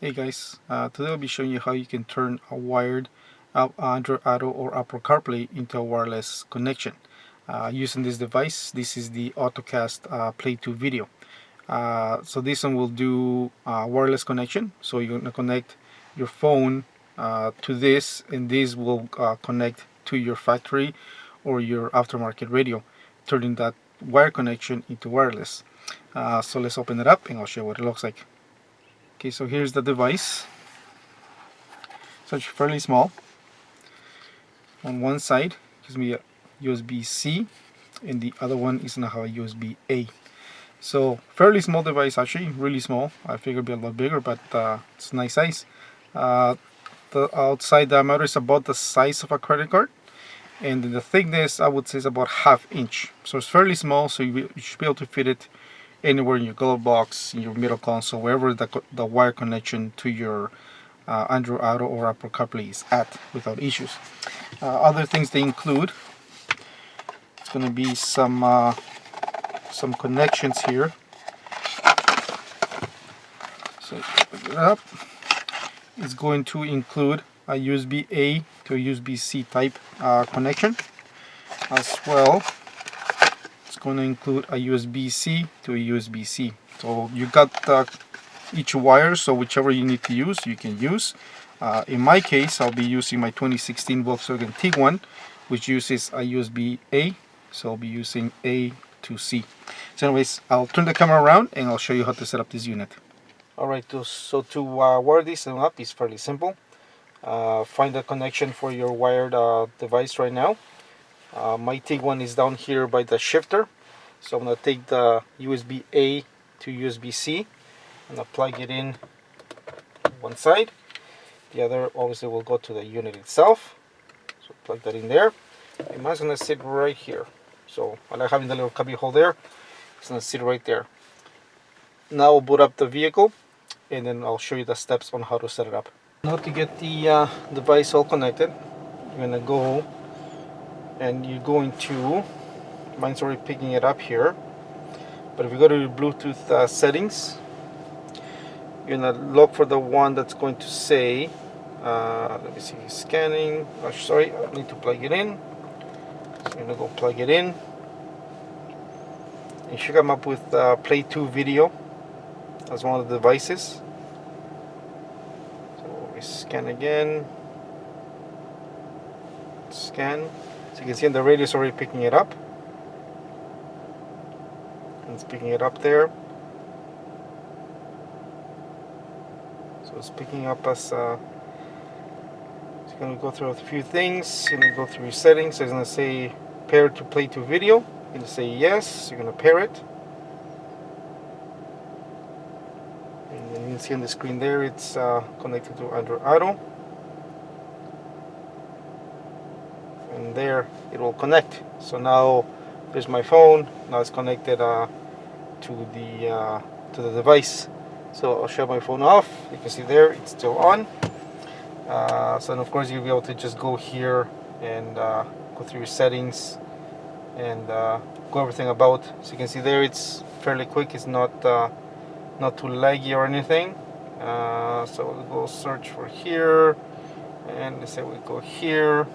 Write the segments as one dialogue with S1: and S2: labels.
S1: Hey guys, today I'll be showing you how you can turn a wired AndroidAuto or Apple Carplay into a wireless connection using this device. This is the Ottocast Play2Video. So this one will do wireless connection. So you're going to connect your phone to this, and this will connect to your factory or your aftermarket radio, turning that wire connection into wireless. So let's open it up and I'll show you what it looks like. Okay, so here's the device. It's actually fairly small. On one side gives me a USB-C, and the other one is gonna have a USB-A. So fairly small device, actually, really small. I figured it'd be a lot bigger, but it's a nice size. The outside diameter is about the size of a credit card, and the thickness I would say is about ½ inch. So it's fairly small, so you should be able to fit it anywhere in your glove box, in your middle console, wherever the wire connection to your AndroidAuto or Apple CarPlay is at without issues. Other things they include, it's going to be some connections here. So open it up. It's going to include a USB-A to a USB-C type connection, as well. Going to include a USB-C to a USB-C. So you got each wire, so whichever you need to use, you can use. In my case, I'll be using my 2016 Volkswagen Tiguan, which uses a USB-A, so I'll be using A to C. So anyways, I'll turn the camera around and I'll show you how to set up this unit. Alright, so to wire this up is fairly simple. Find a connection for your wired device right now. My Tiguan is down here by the shifter, so I'm going to take the USB-A to USB-C and plug it in one side. The other obviously will go to the unit itself, so plug that in there. And mine's going to sit right here, so I like having the little cubby hole there. It's going to sit right there. Now I'll boot up the vehicle and then I'll show you the steps on how to set it up. Now to get the device all connected, you're going to go and you're going to, mine's already picking it up here, but if you go to your Bluetooth settings, you're going to look for the one that's going to say, let me see, scanning, oh, sorry, I need to plug it in, so I'm going to go plug it in. You should come up with Play2Video as one of the devices. So we scan again, scan. So you can see on the radio it's already picking it up. And it's picking it up there. So it's picking up as so you're going to go through a few things. You're going to go through your settings. So it's going to say pair to Play2Video. You're going to say yes. You're going to pair it. And then you can see on the screen there it's connected to AndroidAuto. And there it will connect. So now there's my phone. Now it's connected to the device. So I'll shut my phone off. You can see there it's still on. So then of course you'll be able to just go here and go through your settings and go everything about. So you can see there it's fairly quick. It's not too laggy or anything. So we'll go search for here, and let's say we go here.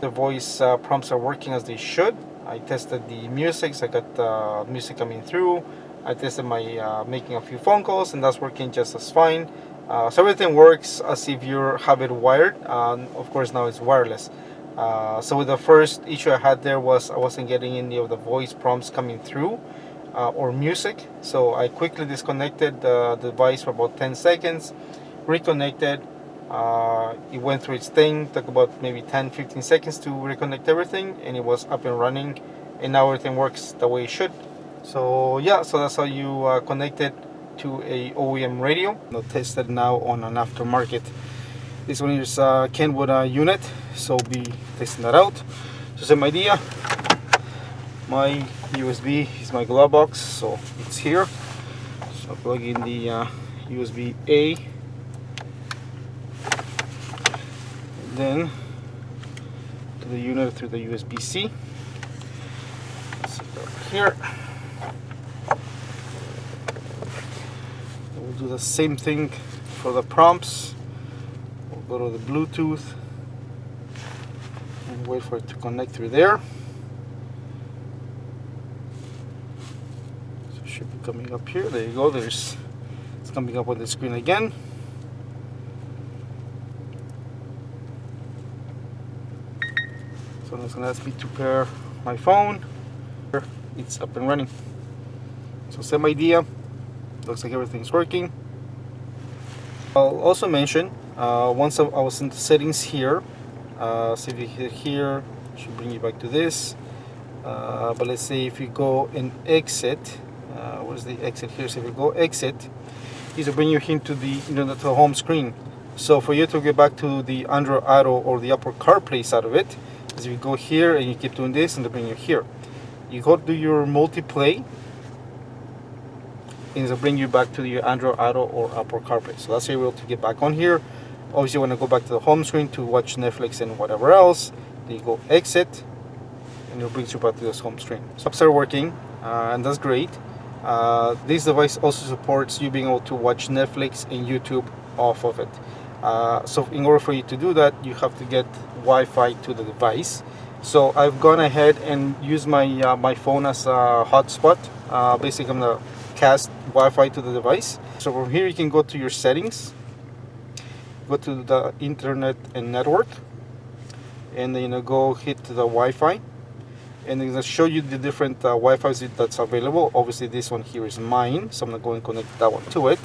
S1: The voice prompts are working as they should. I tested the music, so I got music coming through. I tested my making a few phone calls, and that's working just as fine. So everything works as if you have it wired. Of course now it's wireless. So with the first issue I had there was I wasn't getting any of the voice prompts coming through or music. So I quickly disconnected the device for about 10 seconds, reconnected. It went through its thing, took about maybe 10-15 seconds to reconnect everything, and it was up and running, and now everything works the way it should. So yeah, so that's how you connect it to a OEM radio. I'll test it now on an aftermarket. This one is a Kenwood unit, so I'll be testing that out. So same idea, my USB is my glove box, so it's here. So I'll plug in the USB-A. Then to the unit through the USB-C. Let's see over here. we'll do the same thing for the prompts. We'll go to the Bluetooth and wait for it to connect through there. So it should be coming up here. There you go. It's coming up on the screen again. So it's going to ask me to pair my phone. It's up and running. So same idea. Looks like everything's working. I'll also mention, once I was in the settings here, so if you hit here, it should bring you back to this. But let's say if you go and exit, where's the exit here? So if you go exit, it will bring you into the to the home screen. So for you to get back to the AndroidAuto or the Apple Carplay side of it, is if you go here and you keep doing this, and they bring you here. You go to your multiplay, and it'll bring you back to your AndroidAuto or Apple Carplay. So that's how you're able to get back on here. Obviously, you want to go back to the home screen to watch Netflix and whatever else. Then you go exit, and it brings you back to this home screen. So it started working, and that's great. This device also supports you being able to watch Netflix and YouTube off of it. So in order for you to do that, you have to get Wi-Fi to the device. So I've gone ahead and used my my phone as a hotspot. Basically, I'm gonna cast Wi-Fi to the device. So from here, you can go to your settings, go to the internet and network, and then go hit the Wi-Fi, and it's gonna show you the different Wi-Fi's that's available. Obviously, this one here is mine, so I'm gonna go and connect that one to it.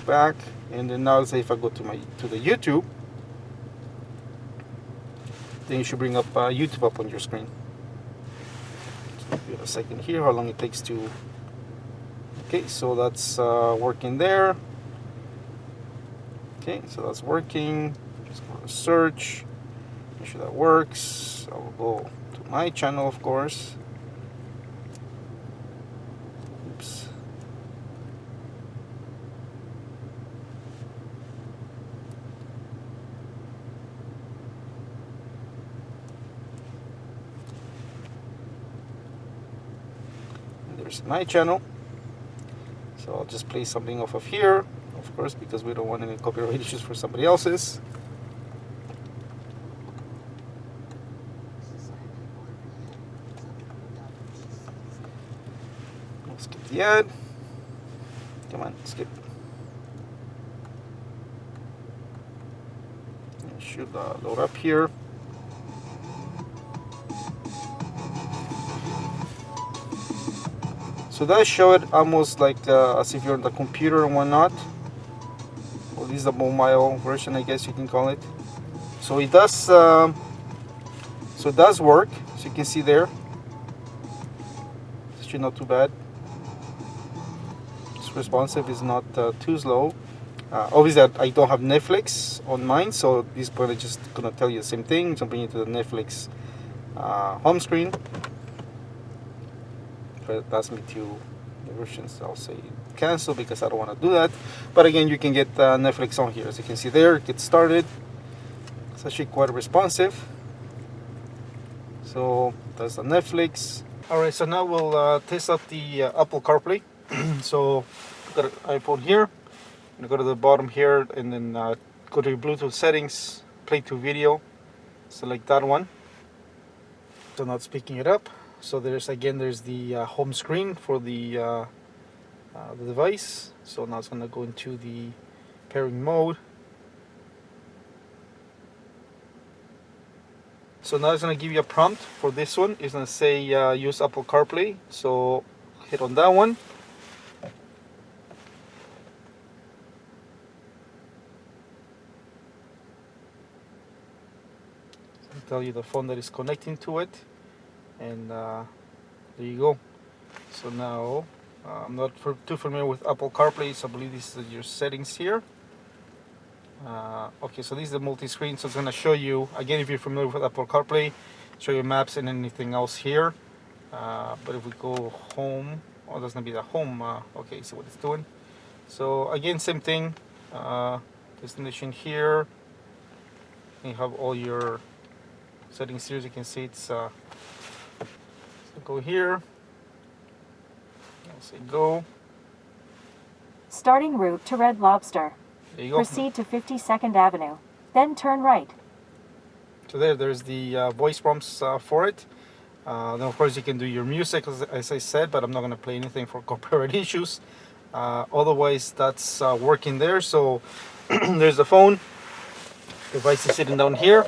S1: Back, and then now, say if I go to the YouTube, then you should bring up YouTube up on your screen. So give it a second here, how long it takes to. Okay, so that's working there. Okay, so that's working. Just go to search, make sure that works. I will go to my channel, of course. Oops. There's my channel. So I'll just play something off of here, of course, because we don't want any copyright issues for somebody else's. Let's skip the ad. Come on, skip. It should load up here. So that show it almost like as if you're on the computer and whatnot. Well, this is the mobile version, I guess you can call it. So it does. So it does work. As you can see there, it's actually not too bad. It's responsive. It's not too slow. Obviously, I don't have Netflix on mine, so this is probably just gonna tell you the same thing. Jumping into the Netflix home screen. But it asks me to the versions. I'll say cancel because I don't want to do that. But again, you can get Netflix on here. As you can see there, get started. It's actually quite responsive. So that's the Netflix. Alright, so now we'll test out the Apple CarPlay. So got an iPhone here. I'm gonna go to the bottom here and then go to your Bluetooth settings, Play2Video. Select that one. So now it's picking it up. So there's the home screen for the device. So now it's going to go into the pairing mode. So now it's going to give you a prompt for this one. It's going to say use Apple CarPlay. So hit on that one. It'll tell you the phone that is connecting to it. And there you go. So now I'm not too familiar with Apple CarPlay, so I believe this is your settings here. Okay, so this is the multi-screen, so it's going to show you, again, if you're familiar with Apple CarPlay, show you maps and anything else here. But if we go home, oh, that's going to be the home. Okay, see what it's doing. So again, same thing. Destination here. You have all your settings here. As you can see, it's go here. I'll say go.
S2: Starting route to Red Lobster.
S1: There you go.
S2: Proceed to 52nd Avenue. Then turn right.
S1: So there's the voice prompts for it. Then of course you can do your music as I said, but I'm not going to play anything for copyright issues. Otherwise that's working there. So there's the phone. Device is sitting down here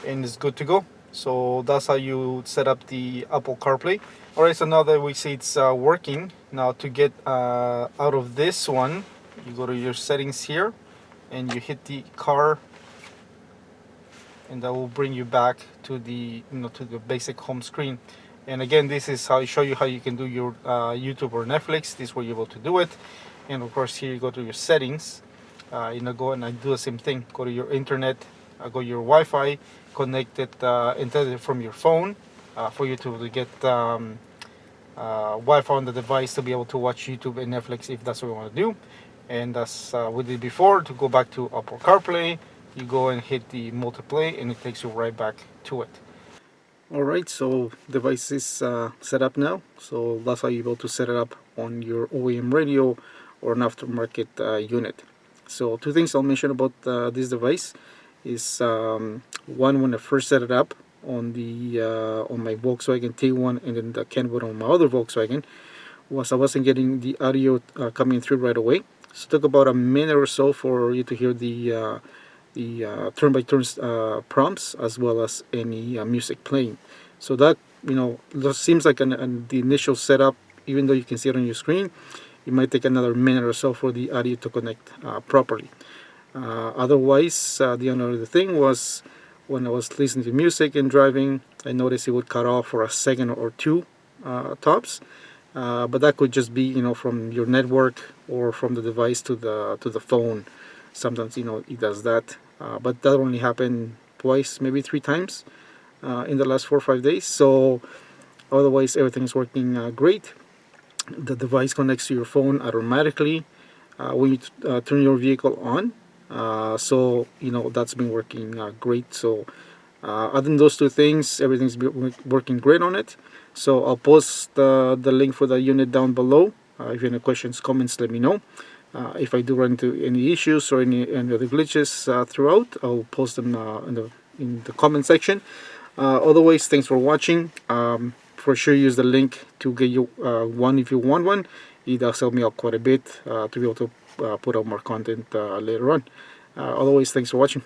S1: and it's good to go. So that's how you set up the Apple CarPlay. Alright, so now that we see it's working, now to get out of this one, you go to your settings here and you hit the car, and that will bring you back to the to the basic home screen. And again, this is how I show you how you can do your YouTube or Netflix. This is where you're able to do it. And of course here you go to your settings, go and I do the same thing. Go to your internet, go to your Wi-Fi, connect it entirely from your phone for you to get Wi-Fi on the device to be able to watch YouTube and Netflix if that's what you want to do. And as we did before, to go back to Apple CarPlay, you go and hit the multiplay and it takes you right back to it. Alright, so device is set up now, so that's how you're able to set it up on your OEM radio or an aftermarket unit. So two things I'll mention about this device is one, when I first set it up on the on my Volkswagen T1 and then the Kenwood on my other Volkswagen, was I wasn't getting the audio coming through right away. So it took about a minute or so for you to hear the turn-by-turn prompts as well as any music playing. So that seems like the initial setup, even though you can see it on your screen, it might take another minute or so for the audio to connect properly. Otherwise, the only other thing was when I was listening to music and driving, I noticed it would cut off for a second or two tops. But that could just be from your network or from the device to the phone. Sometimes it does that, but that only happened twice, maybe 3 times in the last 4 or 5 days. So otherwise everything's working great. The device connects to your phone automatically when you turn your vehicle on. So that's been working great. So other than those two things, everything's been working great on it. So I'll post the link for the unit down below. If you have any questions, comments, let me know. If I do run into any issues or any other glitches throughout, I'll post them in the comment section. Otherwise, thanks for watching. For sure, use the link to get you one if you want one. It does help me out quite a bit to be able to put out more content later on. Otherwise, thanks for watching.